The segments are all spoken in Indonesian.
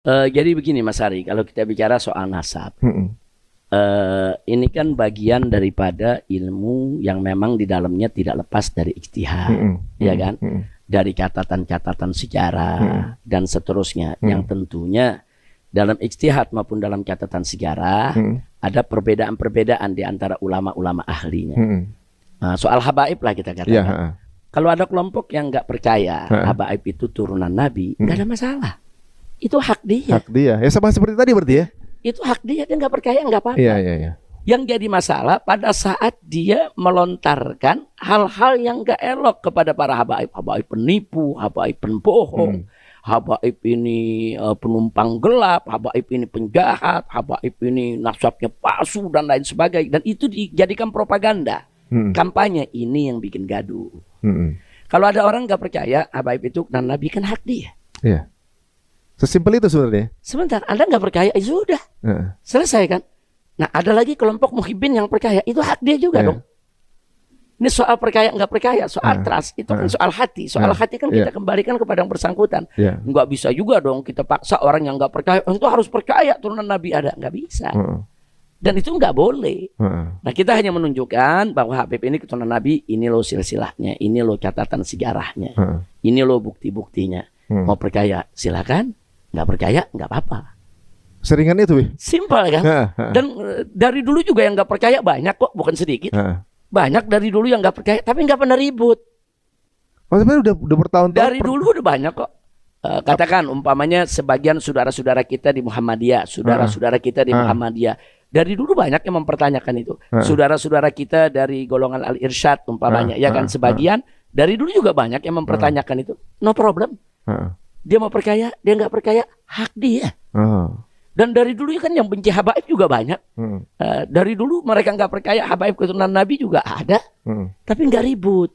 Jadi begini Mas Ari, kalau kita bicara soal nasab, Mm-mm. ini kan bagian daripada ilmu yang memang di dalamnya tidak lepas dari ijtihad, Mm-mm. ya kan? Mm-mm. Dari catatan-catatan sejarah dan seterusnya, yang tentunya dalam ijtihad maupun dalam catatan sejarah ada perbedaan-perbedaan di antara ulama-ulama ahlinya. Mm-mm. Nah, soal habaib lah kita Ya, katakan. ha-ha. Kalau ada kelompok yang nggak percaya habaib itu turunan Nabi, nggak ada masalah. Itu hak dia. Hak dia. Ya sama seperti tadi berarti ya. Itu hak dia nggak percaya nggak apa-apa. Iya, iya, iya. Yang jadi masalah pada saat dia melontarkan hal-hal yang nggak elok kepada para habaib. Habaib penipu, habaib pembohong, habaib ini penumpang gelap, habaib ini penjahat, habaib ini nasabnya palsu dan lain sebagainya. Dan itu dijadikan propaganda. Kampanye ini yang bikin gaduh. Kalau ada orang nggak percaya habaib itu dan Nabi, kan hak dia. Iya. Sesimpel itu sebenarnya. Sebentar, Anda nggak percaya, sudah selesai kan? Nah, ada lagi kelompok muhibbin yang percaya, itu hak dia juga dong. Ini soal percaya nggak percaya, soal trust, itu kan soal hati. Soal hati kan kita kembalikan kepada yang bersangkutan. Nggak bisa juga dong kita paksa orang yang nggak percaya, itu harus percaya turunan Nabi ada, nggak bisa. Dan itu nggak boleh. Nah, kita hanya menunjukkan bahwa Habib ini keturunan Nabi, ini loh silsilahnya, ini loh catatan sejarahnya, ini loh bukti-buktinya. Mau percaya silakan, nggak percaya nggak apa-apa. Seringan itu, simpel kan? Dan dari dulu juga yang nggak percaya banyak kok, bukan sedikit. Banyak dari dulu yang nggak percaya, tapi nggak pernah ribut. Oh, sebenarnya udah bertahun-tahun. Dari dulu udah banyak kok. Katakan umpamanya sebagian saudara-saudara kita di Muhammadiyah, saudara-saudara kita di Muhammadiyah, dari dulu banyak yang mempertanyakan itu. Saudara-saudara kita dari golongan Al-Irsyad umpamanya, ya kan, sebagian dari dulu juga banyak yang mempertanyakan itu. No problem. Dia mau percaya, dia nggak percaya, hak dia. Dan dari dulu kan yang benci habaib juga banyak. Dari dulu mereka nggak percaya habaib keturunan Nabi juga ada, tapi nggak ribut.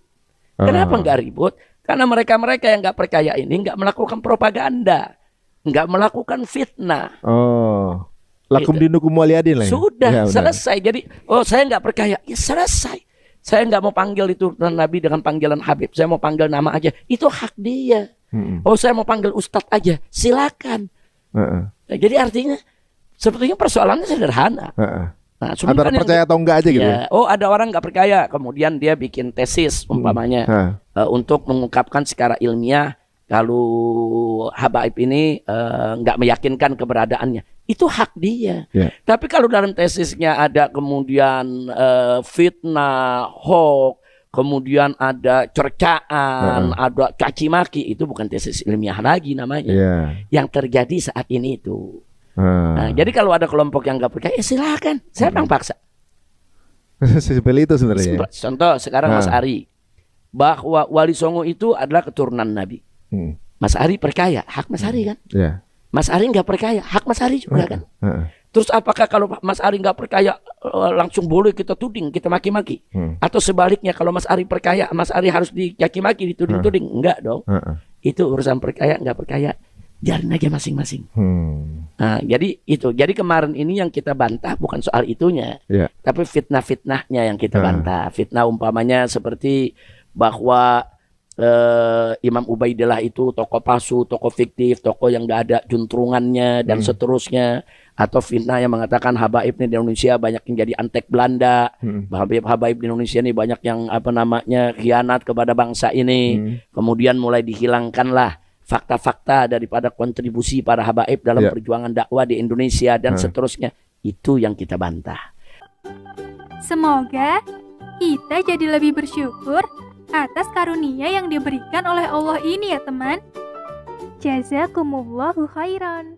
Kenapa nggak ribut? Karena mereka-mereka yang nggak percaya ini nggak melakukan propaganda, nggak melakukan fitnah. Lakum dinukum waliyadin lah. Sudah selesai. Jadi, saya nggak percaya, ya selesai. Saya nggak mau panggil itu Nabi dengan panggilan Habib. Saya mau panggil nama aja. Itu hak dia. Saya mau panggil Ustadz aja. Silakan. Jadi artinya sebetulnya persoalannya sederhana. Nah, antara percaya atau enggak aja gitu. Ya, ada orang nggak percaya, kemudian dia bikin tesis umpamanya untuk mengungkapkan secara ilmiah kalau habaib ini nggak meyakinkan keberadaannya. Itu hak dia. Tapi kalau dalam tesisnya ada kemudian fitnah, hoax, kemudian ada cercaan, ada caci maki, itu bukan tesis ilmiah lagi namanya. Yang terjadi saat ini itu. Nah, jadi kalau ada kelompok yang nggak percaya, silakan. Siapa yang paksa? Seperti itu sebenarnya. Contoh sekarang Mas Ari, bahwa Wali Songo itu adalah keturunan Nabi. Mas Ari percaya, hak Mas Ari kan? Mas Ari nggak percaya, hak Mas Ari juga kan? Terus apakah kalau Mas Ari nggak percaya langsung boleh kita tuding, kita maki-maki? Atau sebaliknya kalau Mas Ari percaya, Mas Ari harus dicaci-maki, dituding-tuding? Enggak dong. Itu urusan percaya nggak percaya, biarin aja masing-masing. Nah, jadi itu. Jadi kemarin ini yang kita bantah bukan soal itunya, tapi fitnah-fitnahnya yang kita bantah. Fitnah umpamanya seperti bahwa Imam Ubaidillah itu tokoh palsu, tokoh fiktif, tokoh yang nggak ada juntrungannya dan seterusnya. Atau fitnah yang mengatakan habaib di Indonesia banyak yang jadi antek Belanda, habaib di Indonesia ini banyak yang khianat kepada bangsa ini. Kemudian mulai dihilangkanlah fakta-fakta daripada kontribusi para habaib dalam perjuangan dakwah di Indonesia dan seterusnya. Itu yang kita bantah. Semoga kita jadi lebih bersyukur atas karunia yang diberikan oleh Allah ini ya teman. Jazakumullahu khairan.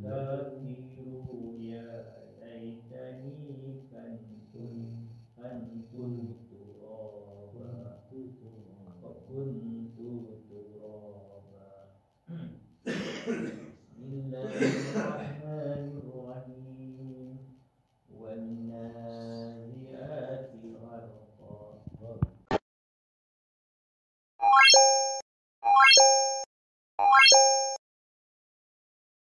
Yeah.